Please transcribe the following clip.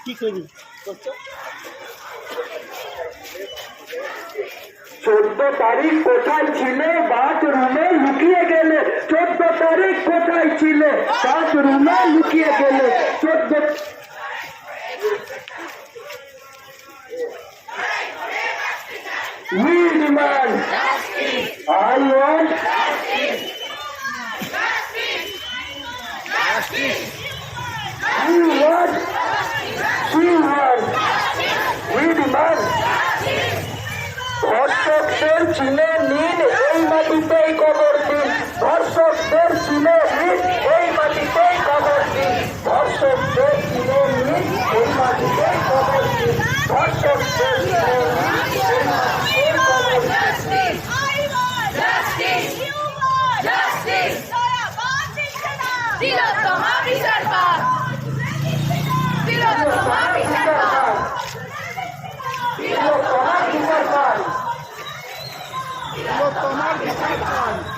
কি করি করছো? 14 তারিখ কোথায় ছিলে? বাথরুমে লুকিয়ে গেলে। 14 তারিখ কোথায় ছিলে? বাথরুমে লুকিয়ে গেলে। 14 We demand justice. I want justice. Justice. We want we demand ধর্ষকদের চিনে নিন, এই মাটিতেই কবর দিন। ধর্ষকদের চিনে নিন, এই মাটিতেই কবর দিন। ধর্ষকদের চিনে নিন, এই মাটিতেই কবর দিন। ধর্ষকদের চিনে নিন, এই মাটিতেই কবর দিন। तिलोत्तमा বিচারপতি तिलोत्तमा বিচারপতি